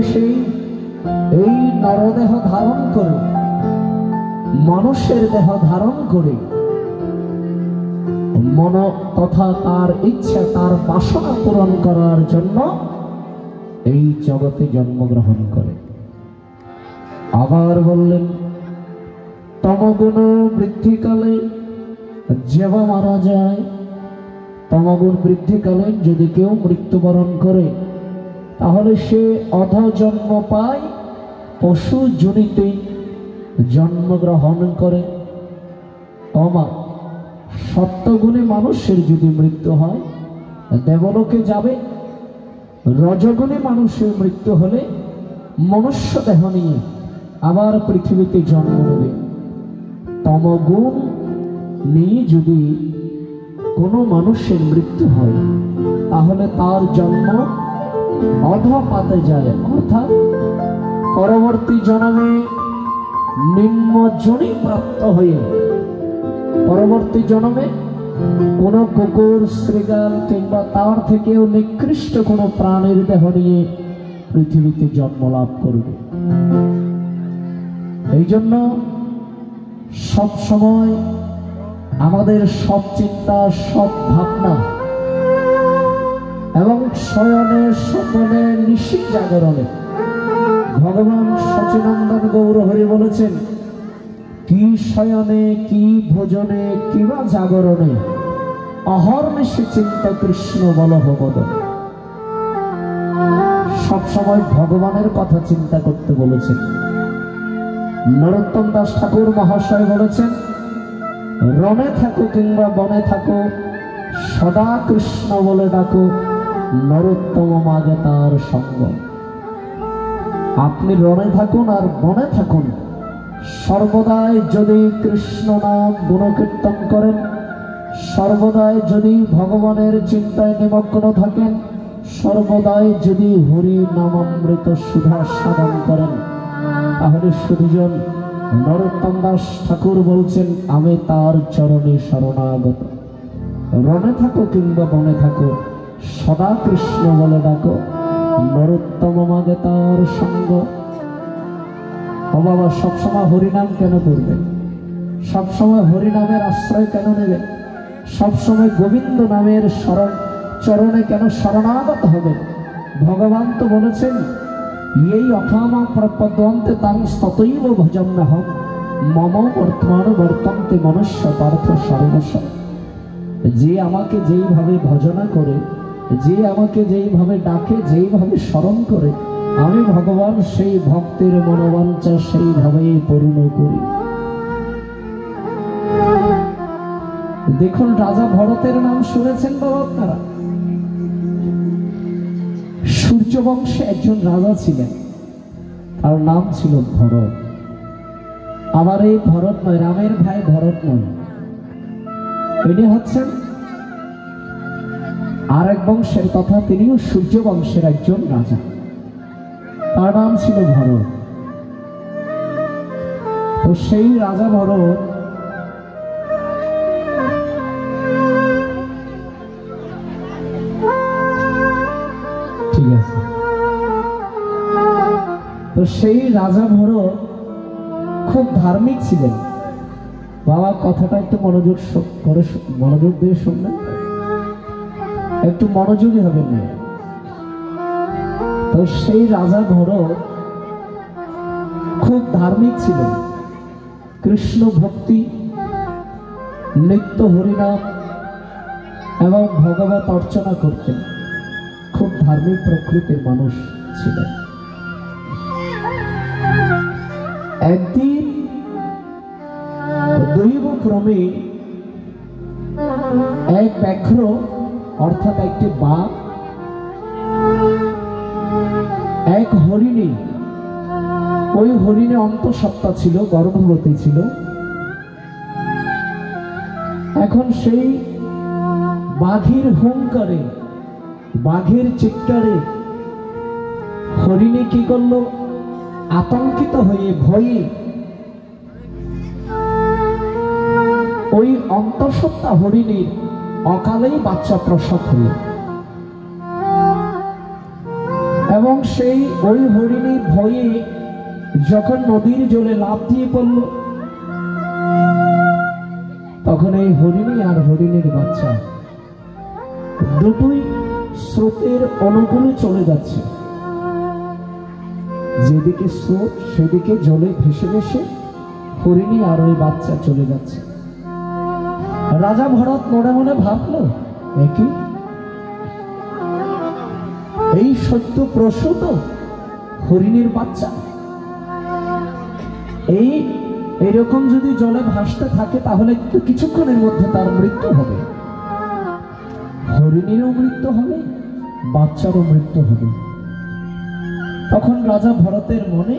সেই এই নরদেহ ধারণ করে, মানুষের দেহ ধারণ করে মন তথা তার ইচ্ছা, তার বাসনা পূরণ করার জন্য এই জগতে জন্মগ্রহণ করে। আবার বললেন, তমগুণ বৃদ্ধিকালে যেবা মারা যায়, তমগুণ বৃদ্ধিকালে যদি কেউ মৃত্যুবরণ করে তাহলে সে অধ জন্ম পায়, পশু জনিতে জন্মগ্রহণ করে। অমা সত্যগুণে মানুষের যদি মৃত্যু হয় দেবলোকে যাবে, রজগুণে মানুষের মৃত্যু হলে মনুষ্য দেহ নিয়ে আবার পৃথিবীতে জন্ম নেবে। তমগুণ নিয়ে যদি কোনো মানুষের মৃত্যু হয় তাহলে তার জন্ম অধপাতে যায়, অর্থাৎ পরবর্তী জন্মে নিম্ন যোনি প্রাপ্ত হয়ে পরবর্তী জন্মে কোনো কুকুর, শৃগাল কিংবা তার থেকেও নিকৃষ্ট কোনো প্রাণীর দেহ নিয়ে পৃথিবীতে জন্ম লাভ করবে। এই জন্য সব সময় আমাদের সব চিন্তা, সব ভাবনা এবং শয়নে স্বপনে নিশি জাগরণে ভগবান সচিনন্দন গৌর হরি বলেছেন, কি শয়নে, কি ভোজনে, কিবা জাগরণে অহর্নিশি চিন্তা কৃষ্ণ বলহ বদনে। সবসময় ভগবানের কথা চিন্তা করতে বলেছেন। নরোত্তম দাস ঠাকুর মহাশয় বলেছেন, রণে থাকো কিংবা বনে থাকো, সদা কৃষ্ণ বলে ডাকো, নরোত্তম মাগে তার সঙ্গ। আপনি রণে থাকুন আর বনে থাকুন, সর্বদাই যদি কৃষ্ণ নাম গুণকীর্তন করেন, সর্বদাই যদি ভগবানের চিন্তায় নিমগ্ন থাকেন, সর্বদাই যদি হরি নামামৃত সুধা সাধন করেন, তাহলে সুধীজন নরোত্তম দাস ঠাকুর বলছেন, আমি তার চরণে শরণাগত। রণে থাকো কিংবা বনে থাকো, সদা কৃষ্ণ বলে ডাকো, নরোত্তম মাগে তার সঙ্গ। ও বাবা, সবসময় হরিনাম কেন করবেন? সবসময় হরিনামের আশ্রয় কেন নেবেন? সবসময় গোবিন্দ নামের চরণে কেন শরণাগত হবেন? ভগবান তো বলেছেন, এই অথামা প্রপদ্যন্তে তাং স্ততৈব ভজম্যহম মম বর্তমান বর্তন্তে মনুষ্য পার্থ সর্বস্ব। যে আমাকে যেইভাবে ভজনা করে, যে আমাকে যেইভাবে ডাকে, যেইভাবে স্মরণ করে, আমি ভগবান সেই ভক্তের মনোবাঞ্ছা সেইভাবেই পূর্ণ করি। দেখুন, রাজা ভরতের নাম শুনেছেন বাবা আপনারা? সূর্য বংশে একজন রাজা ছিলেন, তার নাম ছিল ভরত। আবার এই ভরত নয়, রামের ভাই ভরত নয়, ইনি হচ্ছেন আর এক বংশের, তথা তিনিও সূর্য বংশের একজন রাজা। তার নাম ছিল ভরত। তো সেই রাজা ভরত ঠিক আছে, তো সেই রাজা ভরত খুব ধার্মিক ছিলেন। বাবা, কথাটা একটু মনোযোগ দিয়ে শুনবেন, একটু মনোযোগী হবেন না। তো সেই রাজা ভরত খুব ধার্মিক ছিলেন, কৃষ্ণ ভক্তি, নিত্য হরিনাম এবং ভগবত অর্চনা করতেন। খুব ধার্মিক প্রকৃতির মানুষ ছিলেন। একদিন দৈবক্রমে এক ব্যাঘ্র, অর্থাৎ একটি বাঘ, এক হরিণী, ওই হরিণে অন্তঃসত্ত্বা ছিল, গর্ভবতী ছিল। এখন সেই বাঘের হুঙ্কারে, বাঘের চিৎকারে হরিণী কি করলো? আতঙ্কিত হয়ে, ভয়ে ওই অন্তঃসত্ত্বা হরিণীর অকালেই বাচ্চা প্রসব হল। এবং সেই ওই হরিণী ভয়ে যখন নদীর জলে লাফ দিয়ে পড়ল, তখন এই হরিণী আর হরিণীর বাচ্চা দুটোই স্রোতের অনুকূলে চলে যাচ্ছে। যেদিকে স্রোত সেদিকে জলে ভেসে ভেসে হরিণী আর ওই বাচ্চা চলে যাচ্ছে। রাজা ভরত মনে মনে ভাবল, একই এই সত্য প্রসূত হরিণীর বাচ্চা এইরকম যদি জলে ভাসতে থাকে তাহলে তো কিছুক্ষণের মধ্যে তার মৃত্যু হবে। হরিণীরও মৃত্যু হবে, বাচ্চারও মৃত্যু হবে। তখন রাজা ভরতের মনে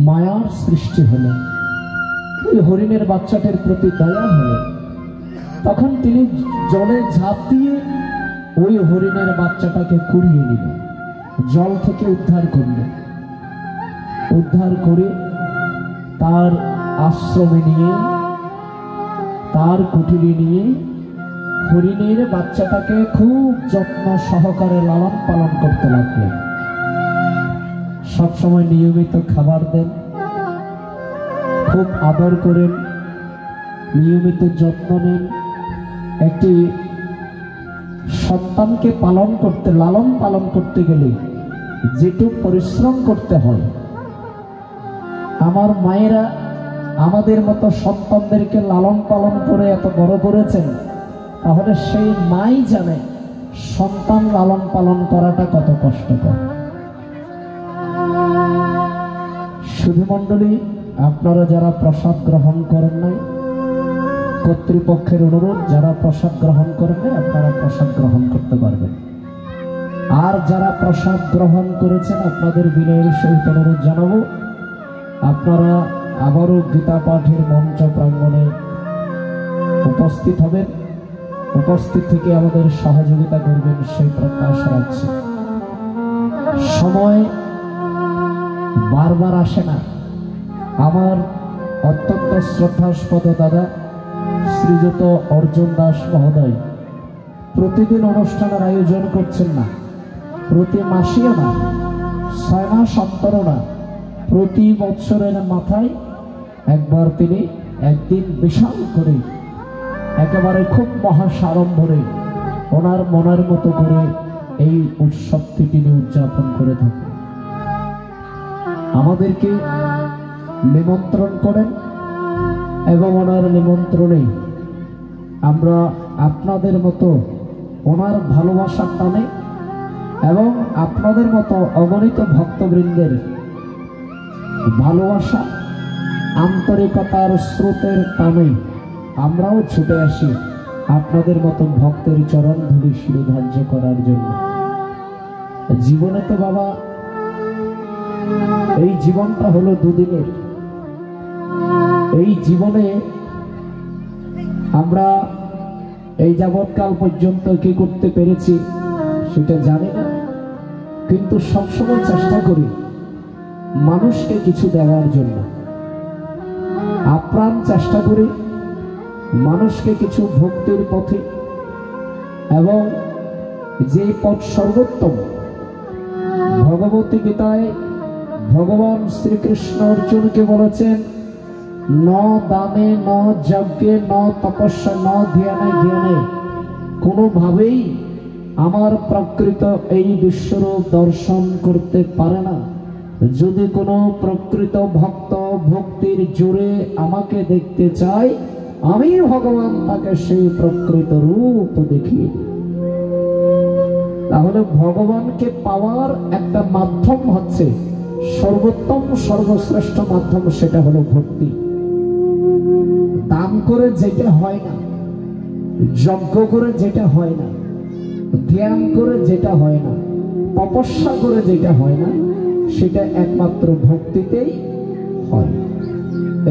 মায়ার সৃষ্টি হলো, ওই হরিণের বাচ্চাটির প্রতি দয়া হলো। তখন তিনি জলে ঝাঁপ দিয়ে ওই হরিণের বাচ্চাটাকে কুড়িয়ে নিল, জল থেকে উদ্ধার করল। উদ্ধার করে তার আশ্রমে নিয়ে, তার কুটিরে নিয়ে হরিণের বাচ্চাটাকে খুব যত্ন সহকারে লালন পালন করতে লাগলেন। সবসময় নিয়মিত খাবার দেন, খুব আদর করেন, নিয়মিত যত্ন নেন। একটি সন্তানকে পালন করতে, লালন পালন করতে গেলে যেটুকু পরিশ্রম করতে হয়, আমার মায়েরা আমাদের মতো সন্তানদেরকে লালন পালন করে এত বড় করেছেন, তাহলে সেই মাই জানে সন্তান লালন পালন করাটা কত কষ্টকর। শুধু মণ্ডলী, আপনারা যারা প্রসাদ গ্রহণ করেন নাই, কর্তৃপক্ষের অনুরোধ, যারা প্রসাদ গ্রহণ করেন নাই আপনারা প্রসাদ গ্রহণ করতে পারবেন। আর যারা প্রসাদ গ্রহণ করেছেন আপনাদের বিনয়ের সহিত অনুরোধ জানাবো, আপনারা আবারও গীতা পাঠের মঞ্চ প্রাঙ্গণে উপস্থিত হবেন, উপস্থিত থেকে আমাদের সহযোগিতা করবেন সেই প্রত্যাশা রাখছি। সময় বারবার আসে না। আমার অত্যন্ত শ্রদ্ধাস্পদ দাদা শ্রীযুত অর্জুন দাস মহোদয় প্রতিদিন অনুষ্ঠানের আয়োজন করছেন না, প্রতি মাসেও না, 6 মাস অন্তরও না, প্রতি বৎসরের মাথায় একবার তিনি একদিন বিশাল করে একেবারে খুব মহাসাড়ম্বরে ওনার মনের মতো করে এই উৎসবটি তিনি উদযাপন করে থাকেন। আমাদেরকে নিমন্ত্রণ করেন এবং ওনার নিমন্ত্রণে আমরা আপনাদের মতো ওনার ভালোবাসার টানে এবং আপনাদের মতো অগণিত ভক্তবৃন্দের ভালোবাসা, আন্তরিকতার স্রোতের টানে আমরাও ছুটে আসি আপনাদের মতো ভক্তের চরণ ধুলি শিরোধার্য করার জন্য। জীবনে তো বাবা এই জীবনটা হলো দুদিনের। এই জীবনে আমরা এই যাবৎকাল পর্যন্ত কি করতে পেরেছি সেটা জানি না, কিন্তু সবসময় চেষ্টা করি মানুষকে কিছু দেওয়ার জন্য, আপ্রাণ চেষ্টা করি মানুষকে কিছু ভক্তির পথে, এবং যে পথ সর্বোত্তম ভগবতী গীতায় ভগবান শ্রীকৃষ্ণ অর্জুনকে বলেছেন, ন দানে ন যজ্ঞে ন তপস্যা ন ধ্যানে জ্ঞানে, কোনোভাবেই আমার প্রকৃত এই বিশ্বরূপ দর্শন করতে পারে না। যদি কোনো প্রকৃত ভক্ত ভক্তির জোরে আমাকে দেখতে চায়, আমি ভগবান তাকে সেই প্রকৃত রূপ দেখিয়ে দিই। তাহলে ভগবানকে পাওয়ার একটা মাধ্যম হচ্ছে, সর্বোত্তম সর্বশ্রেষ্ঠ মাধ্যম, সেটা হলো ভক্তি। দান করে যেটা হয় না, যজ্ঞ করে যেটা হয় না, ধ্যান করে যেটা হয় না, তপস্যা করে যেটা হয় না, সেটা একমাত্র ভক্তিতেই হয়।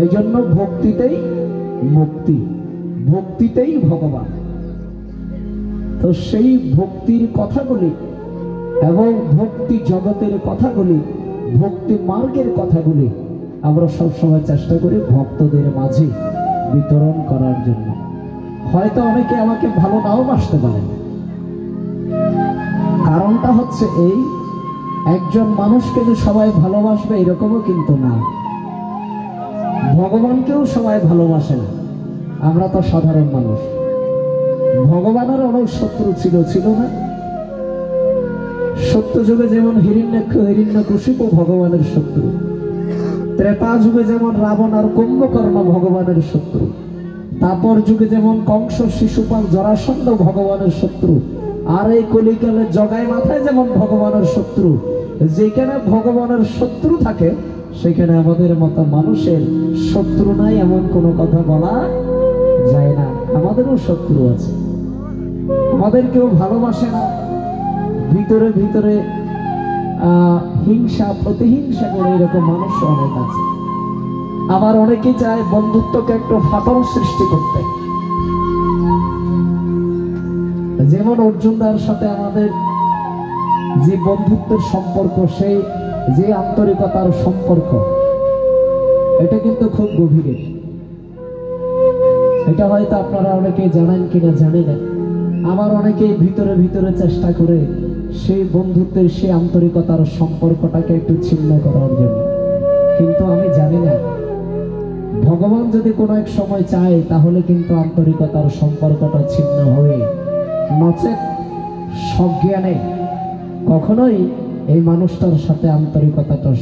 এই জন্য ভক্তিতেই মুক্তি, ভক্তিতেই ভগবান। তো সেই ভক্তির কথাগুলি এবং ভক্তি জগতের কথাগুলি, ভক্তি মার্গের কথাগুলি আমরা সবসময় চেষ্টা করি ভক্তদের মাঝে বিতরণ করার জন্য। হয়তো অনেকে আমাকে ভালো নাও বাসতে পারে, কারণটা হচ্ছে এই একজন মানুষকে যে সবাই ভালোবাসবে এরকমও কিন্তু না। ভগবানকেও সবাই ভালোবাসে না, আমরা তো সাধারণ মানুষ। ভগবানের অনেক শত্রু ছিল না? সত্য যুগে যেমন হিরণ্যকশিপু ভগবানের শত্রু, ত্রেতা যুগে যেমন রাবণ আর কুম্ভকর্ণ ভগবানের শত্রু, তারপর যুগে যেমন কংস, শিশুপাল, জরাসন্ধ ভগবানের শত্রু, আর এই কলিকালে জগাই মাথায় যেমন ভগবানের শত্রু। যেখানে ভগবানের শত্রু থাকে সেখানে আমাদের মতো মানুষের শত্রু নাই এমন কোনো কথা বলা যায় না। আমাদেরও শত্রু আছে, আমাদের কেউ ভালোবাসে না, ভিতরে ভিতরে হিংসা প্রতিহিংসা করে এরকম মানুষ অনেক আছে। আবার অনেকেই চায় বন্ধুত্বকে একটু ফাটল সৃষ্টি করতে। যেমন অর্জুনদার সাথে আমাদের যে বন্ধুত্বের সম্পর্ক, সেই যে আন্তরিকতার সম্পর্ক, এটা কিন্তু খুব গভীরের। এটা হয়তো আপনারা অনেকেই জানেন কিনা জানি না। আবার অনেকেই ভিতরে ভিতরে চেষ্টা করে সেই বন্ধুত্বের সেই আন্তরিকতার সম্পর্কটাকে একটু ছিন্ন করার জন্য। কিন্তু আমি জানি না, ভগবান যদি কোনো এক সময় চায় তাহলে কিন্তু আন্তরিকতার সম্পর্কটা ছিন্ন হবে, নচেৎ সজ্ঞানে কখনোই এই মানুষটার সাথে আন্তরিকতাটার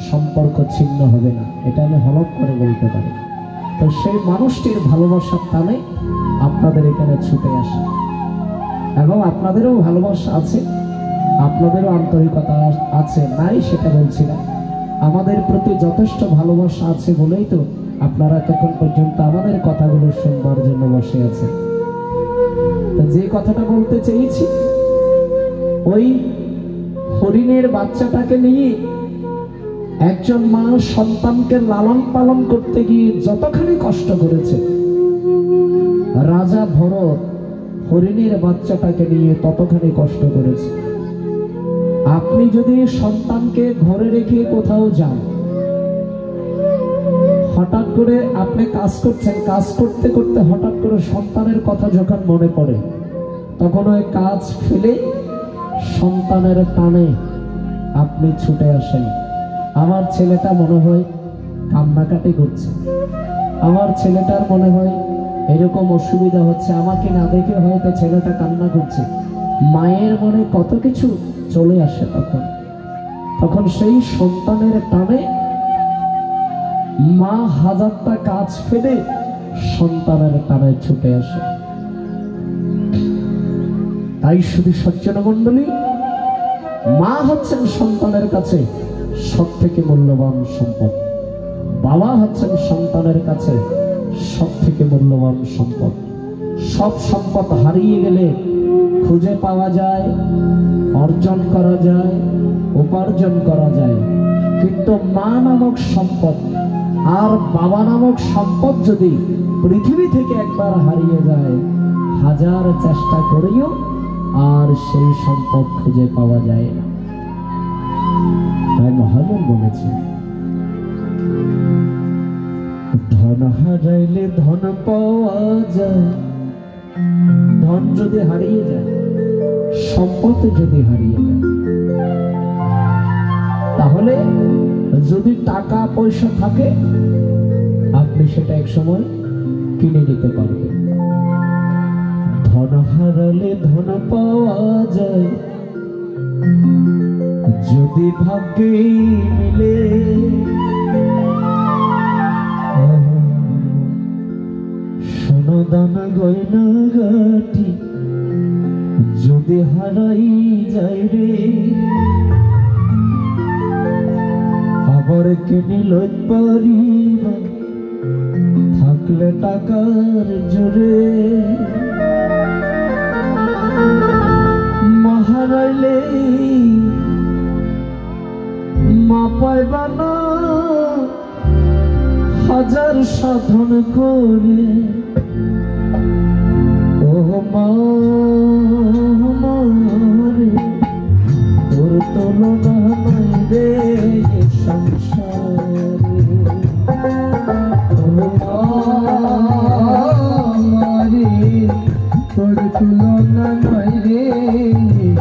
সম্পর্ক ছিন্ন হবে না, এটা আমি হলফ করে বলতে পারি। তো সেই মানুষটির ভালোবাসার টানে আপনাদের এখানে ছুটে আসে, এবং আপনাদেরও ভালোবাসা আছে, আপনাদেরও আন্তরিকতা আছে, নাই সেটা বলছি না। আমাদের প্রতি যথেষ্ট ভালোবাসা আছে বলেই তো আপনারা এতক্ষণ পর্যন্ত আমাদের কথাগুলো শুনবার জন্য বসে আছেন। যে কথাটা বলতে চেয়েছি, ওই হরিণের বাচ্চাটাকে নিয়ে একজন মা সন্তানকে লালন পালন করতে গিয়ে যতখানি কষ্ট করেছে, রাজা ভরত হরিণের বাচ্চাটাকে নিয়ে ততখানি কষ্ট করেছে। আপনি যদি সন্তানকে ঘরে রেখে কোথাও যান, হঠাৎ করে আপনি কাজ করছেন, কাজ করতে করতে হঠাৎ করে সন্তানের কথা যখন মনে পড়ে, তখন ওই কাজ ফেলে সন্তানের টানে আপনি ছুটে আসেন। আমার ছেলেটা মনে হয় কান্নাকাটি করছে, আমার ছেলেটার মনে হয় এরকম অসুবিধা হচ্ছে, আমাকে না দেখে হয়তো ছেলেটা কান্না করছে। মায়ের মনে কত কিছু চলে আসে তখন সেই সন্তানের টানে মা হাজারটা কাজ ফেলে সন্তানের টানে ছুটে আসে। তাই শুধু সজ্জন মণ্ডলী, মা হচ্ছেন সন্তানের কাছে সব থেকে মূল্যবান সম্পদ, বাবা হচ্ছেন সন্তানের কাছে সব থেকে মূল্যবান সম্পদ। সব সম্পদ হারিয়ে গেলে খুঁজে পাওয়া যায়, অর্জন করা যায়, উপার্জন করা যায়, কিন্তু মা নামক সম্পদ আর বাবা নামক সম্পদ যদি পৃথিবী থেকে একবার হারিয়ে যায়, হাজার চেষ্টা করেও আর সেই সম্পদ খুঁজে পাওয়া যায় না। তাই মহাজন বলেছে, ধন হারাইলে ধন পাওয়া যায়। ধন যদি হারিয়ে যায়, সম্পদ যদি হারিয়ে যায়, তাহলে যদি টাকা পয়সা থাকে আপনি সেটা এক সময় কিনে নিতে পারবেন। ধন হারালে ধন পাওয়া যায়, যদি ভাগ্যে মিলে। সোনা দানা গয়না গাটি যদি হারাই যায় রে, আবার কিনে লইতে পারিবা থাকলে টাকার জোরে। মা হারাইলে মা পাইবা না, হাজার সাধন করে। ও মা রে, তোর তুলনা নাই রে সংসারে। ও মা রে, তোর তুলনা নাই রে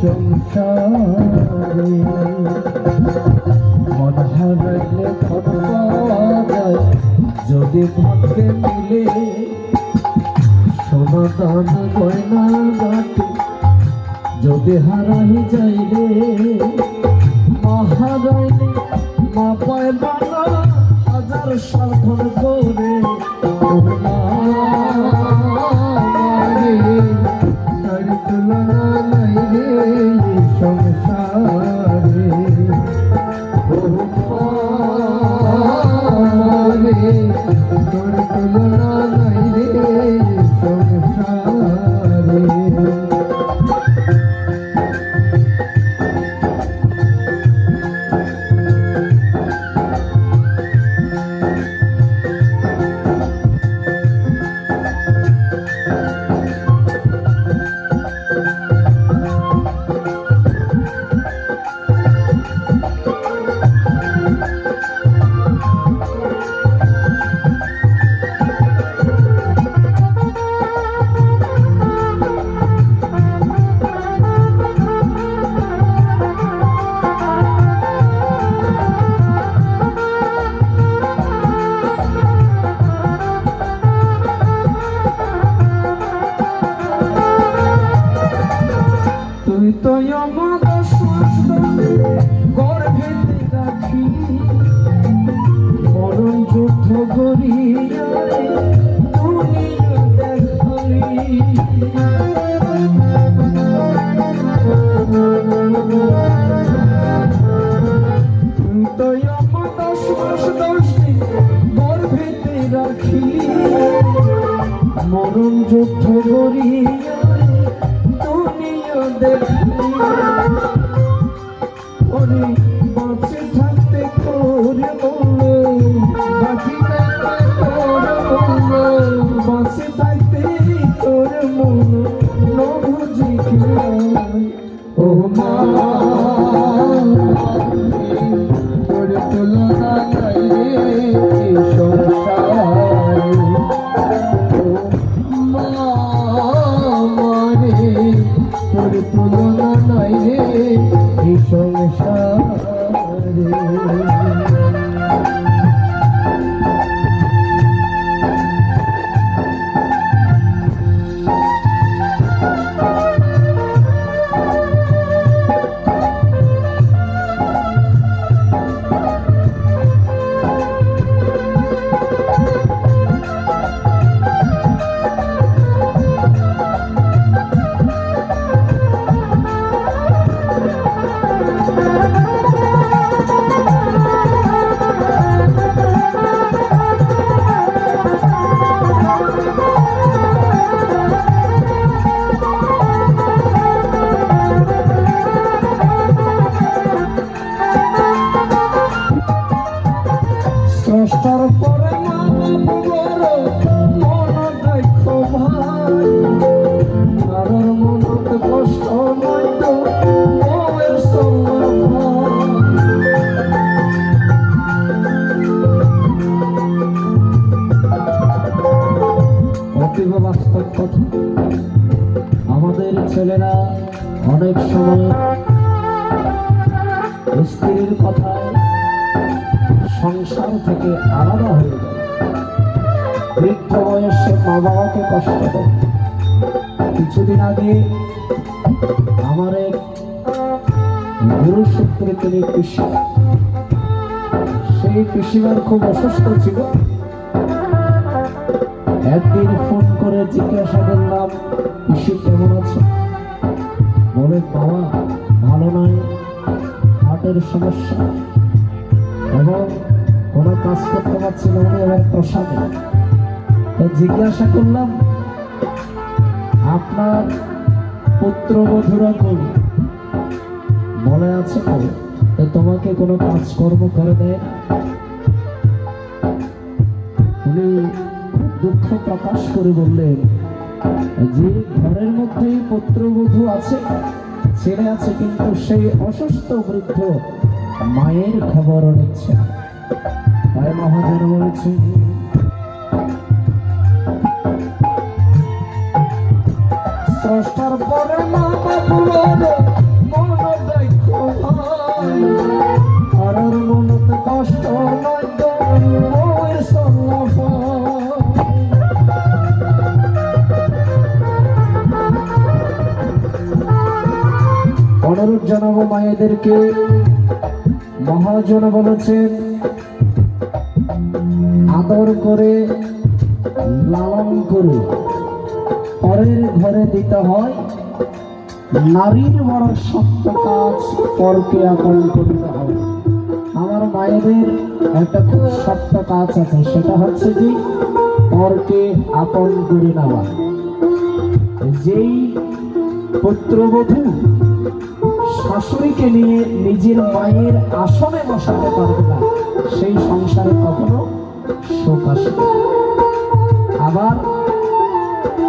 সংসারে। যদি ভাগ্যে মিলে সোনা দান গয়না গাটি যদি হারাই যাইলে মা হারাইলে মা পায় বানা হাজার সাধন করে তার তুলনা নাই রে সংসারে তোর তুলনা নাই রে সংসারে তো আমার গর্ভেতে রাখি মরণ যুদ্ধ করিয়া দুনিয়া দেখালি তুই তো আমার 10 মাস 10 দিন গর্ভেতে রাখি মরণ যুদ্ধ করিয়া ওরে বাঁচে থাকতে করে বললো বাঁচি থাকতে করে বললো বাঁচে থাকতে করে বললো নবুঝি ও মা তোর তুলনা নাই রে সংসারে তোর তুলনা নাই রে এই সংসারে স্রষ্টার পরে মন দেখো ভাই কারোর মনত কষ্ট নয় তো বউয়ের অতীব বাস্তব কথা আমাদের ছেলেরা অনেক সময় স্ত্রীর কথায় সংসার থেকে আলাদা হয়ে যায় বৃদ্ধ বয়সে মা বাবাকে কষ্ট দেয় কিছুদিন আগে আমার এক গুরু সূত্রে তিনি পিসি সেই পিসিমার খুব অসুস্থ ছিল একদিন ফোন করে জিজ্ঞাসা করলাম পিসি কেমন আছে বলে বাবা ভালো নয় হার্টের সমস্যা এবং কোনো কাজ করতে পারছি না উনি এবার প্রসাদে জিজ্ঞাসা করলাম আপনার পুত্রবধূরা কবি বলে আছে তোমাকে কোনো কাজকর্ম করে দেয় উনি দুঃখ প্রকাশ করে বললেন যে ঘরের মধ্যেই পুত্রবধূ আছে ছেলে আছে কিন্তু সেই অসুস্থ বৃদ্ধ মায়ের খবর নিচ্ছে তাই মহাজন বলছে স্রষ্টার পরে মা বাবুর মন দেখো ভাই আর মনত কষ্ট নয় তো ওই সল্লাফ অনুরোধ জানাবো মায়েদেরকে, মহাজন বলেছেন আদর করে লালন করে পরের ঘরে দিতে হয়, নারীর বড় শক্ত কাজ পরকে আপন করতে হয়। আমার মায়েদের একটা খুব শক্ত কাজ আছে, সেটা হচ্ছে যে পরকে আপন করে নেওয়া। যেই পুত্রবধূ শাশুড়িকে নিয়ে নিজের মায়ের আসনে বসাতে পারবে না, সেই সংসারে কখনো সুখ আসবে। আবার